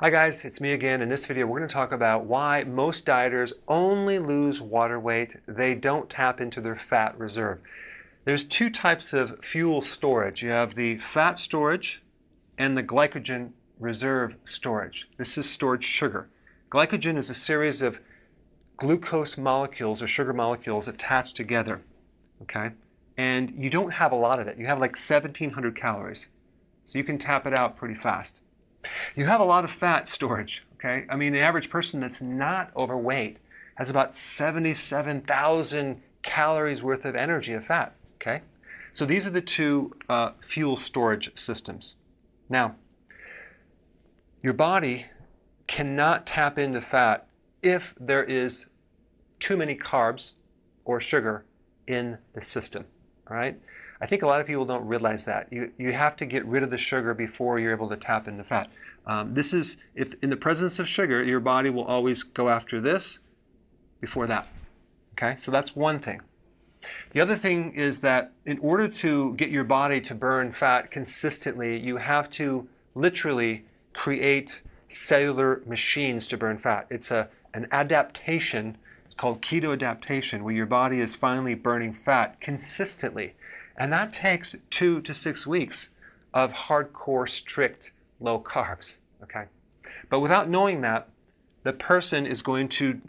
Hi guys, it's me again. In this video, we're going to talk about why most dieters only lose water weight. They don't tap into their fat reserve. There's two types of fuel storage. You have the fat storage and the glycogen reserve storage. This is stored sugar. Glycogen is a series of glucose molecules or sugar molecules attached together, okay? And you don't have a lot of it. You have like 1,700 calories. So you can tap it out pretty fast. You have a lot of fat storage, okay? I mean, the average person that's not overweight has about 77,000 calories worth of energy of fat, okay? So these are the two fuel storage systems. Now, your body cannot tap into fat if there is too many carbs or sugar in the system, all right? I think a lot of people don't realize that. You have to get rid of the sugar before you're able to tap into fat. This is, if in the presence of sugar, your body will always go after this before that. Okay, so that's one thing. The other thing is that in order to get your body to burn fat consistently, you have to literally create cellular machines to burn fat. It's an adaptation. It's called keto adaptation, where your body is finally burning fat consistently. And that takes 2 to 6 weeks of hardcore, strict, low carbs, okay? But without knowing that, the person is going to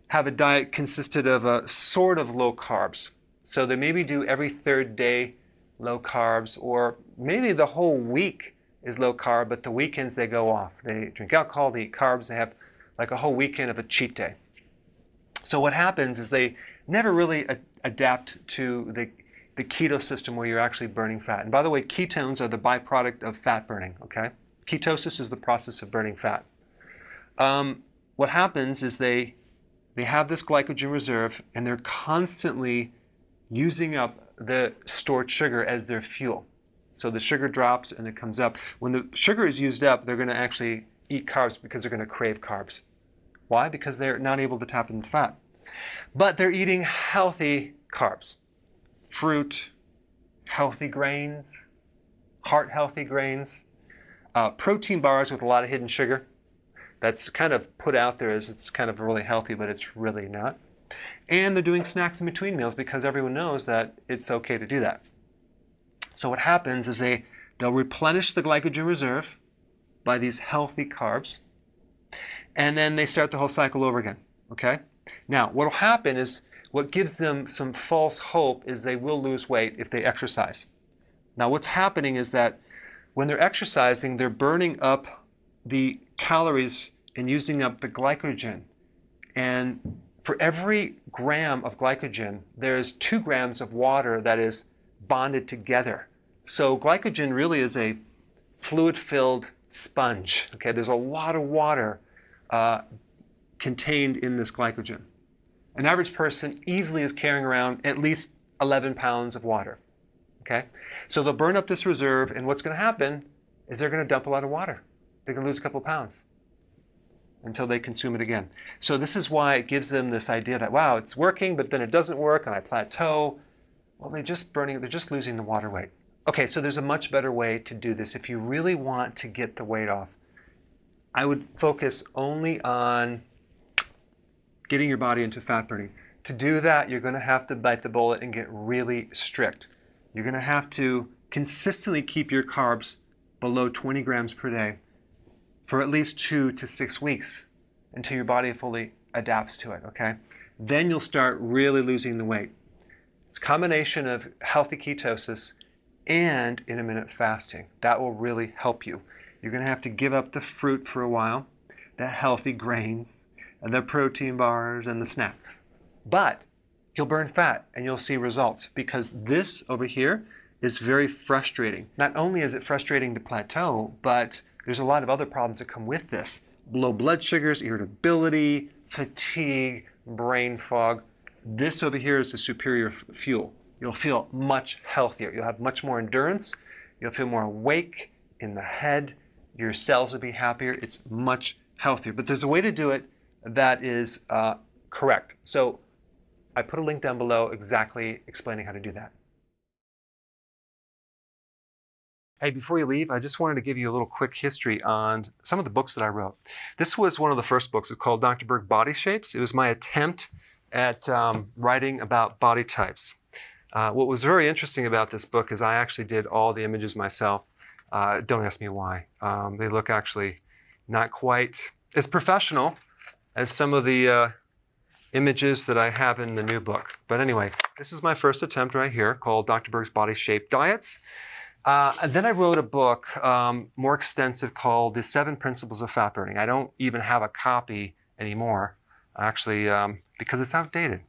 have a diet consisted of a sort of low carbs. So they maybe do every third day low carbs, or maybe the whole week is low carb, but the weekends they go off. They drink alcohol, they eat carbs, they have like a whole weekend of a cheat day. So what happens is they never really adapt to the keto system where you're actually burning fat. And by the way, ketones are the byproduct of fat burning, okay? Ketosis is the process of burning fat. What happens is they have this glycogen reserve and they're constantly using up the stored sugar as their fuel. So the sugar drops and it comes up. When the sugar is used up, they're going to actually eat carbs because they're going to crave carbs. Why? Because they're not able to tap into fat. But they're eating healthy carbs. Fruit, healthy grains, heart-healthy grains, protein bars with a lot of hidden sugar. That's kind of put out there as it's kind of really healthy, but it's really not. And they're doing snacks in between meals because everyone knows that it's okay to do that. So what happens is they'll replenish the glycogen reserve by these healthy carbs, and then they start the whole cycle over again, okay? Now, what will happen is, what gives them some false hope is they will lose weight if they exercise. Now what's happening is that when they're exercising, they're burning up the calories and using up the glycogen. And for every gram of glycogen, there's 2 grams of water that is bonded together. So glycogen really is a fluid-filled sponge. Okay, there's a lot of water contained in this glycogen. An average person easily is carrying around at least 11 pounds of water, okay? So they'll burn up this reserve, and what's going to happen is they're going to dump a lot of water. They're going to lose a couple pounds until they consume it again. So this is why it gives them this idea that, wow, it's working, but then it doesn't work, and I plateau. Well, they're just losing the water weight. Okay, so there's a much better way to do this. If you really want to get the weight off, I would focus only on getting your body into fat burning. To do that, you're going to have to bite the bullet and get really strict. You're going to have to consistently keep your carbs below 20 grams per day for at least 2 to 6 weeks until your body fully adapts to it, okay? Then you'll start really losing the weight. It's a combination of healthy ketosis and intermittent fasting. That will really help you. You're going to have to give up the fruit for a while, the healthy grains, and the protein bars and the snacks. But you'll burn fat and you'll see results, because this over here is very frustrating. Not only is it frustrating to plateau, but there's a lot of other problems that come with this. Low blood sugars, irritability, fatigue, brain fog. This over here is the superior fuel. You'll feel much healthier. You'll have much more endurance. You'll feel more awake in the head. Your cells will be happier. It's much healthier. But there's a way to do it that is correct. So I put a link down below exactly explaining how to do that. Hey, before you leave, I just wanted to give you a little quick history on some of the books that I wrote. This was one of the first books. It's called Dr. Berg Body Shapes. It was my attempt at writing about body types. What was very interesting about this book is I actually did all the images myself. Don't ask me why. They look actually not quite as professional as some of the images that I have in the new book. But anyway, this is my first attempt right here called Dr. Berg's Body Shape Diets. And then I wrote a book more extensive called The 7 Principles of Fat Burning. I don't even have a copy anymore, actually, because it's outdated.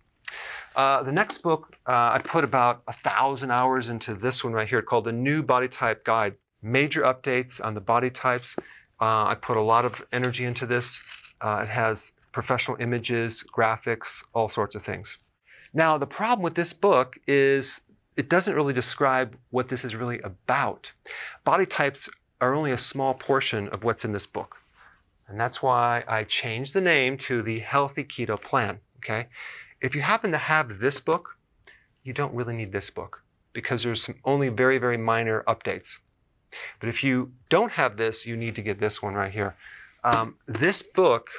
The next book, I put about 1,000 hours into this one right here called The New Body Type Guide. Major updates on the body types. I put a lot of energy into this. It has professional images, graphics, all sorts of things. Now, the problem with this book is it doesn't really describe what this is really about. Body types are only a small portion of what's in this book. And that's why I changed the name to the Healthy Keto Plan, okay? If you happen to have this book, you don't really need this book because there's only very, very minor updates. But if you don't have this, you need to get this one right here. This book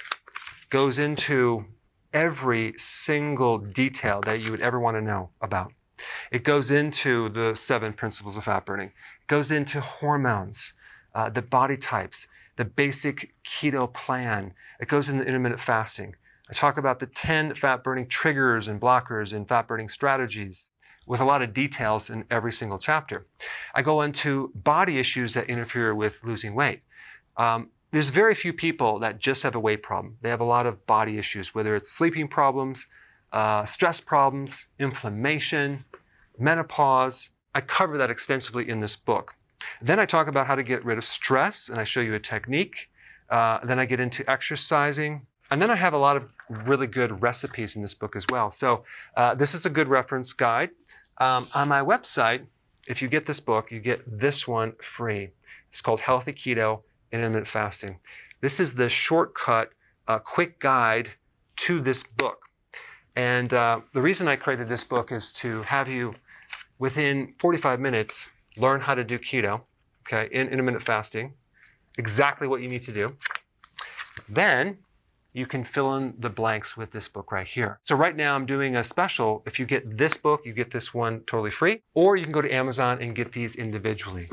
goes into every single detail that you would ever want to know about. It goes into the 7 principles of fat burning. It goes into hormones, the body types, the basic keto plan. It goes into intermittent fasting. I talk about the 10 fat burning triggers and blockers and fat burning strategies with a lot of details in every single chapter. I go into body issues that interfere with losing weight. There's very few people that just have a weight problem. They have a lot of body issues, whether it's sleeping problems, stress problems, inflammation, menopause. I cover that extensively in this book. Then I talk about how to get rid of stress, and I show you a technique. Then I get into exercising. And then I have a lot of really good recipes in this book as well. So this is a good reference guide. On my website, if you get this book, you get this one free. It's called Healthy Keto Intermittent Fasting. This is the shortcut, quick guide to this book. And the reason I created this book is to have you, within 45 minutes, learn how to do keto, okay, in intermittent fasting, exactly what you need to do. Then you can fill in the blanks with this book right here. So right now I'm doing a special. If you get this book, you get this one totally free, or you can go to Amazon and get these individually.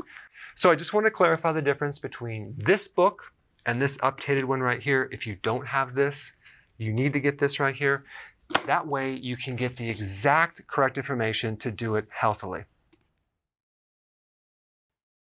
So I just want to clarify the difference between this book and this updated one right here. If you don't have this, you need to get this right here. That way you can get the exact correct information to do it healthily.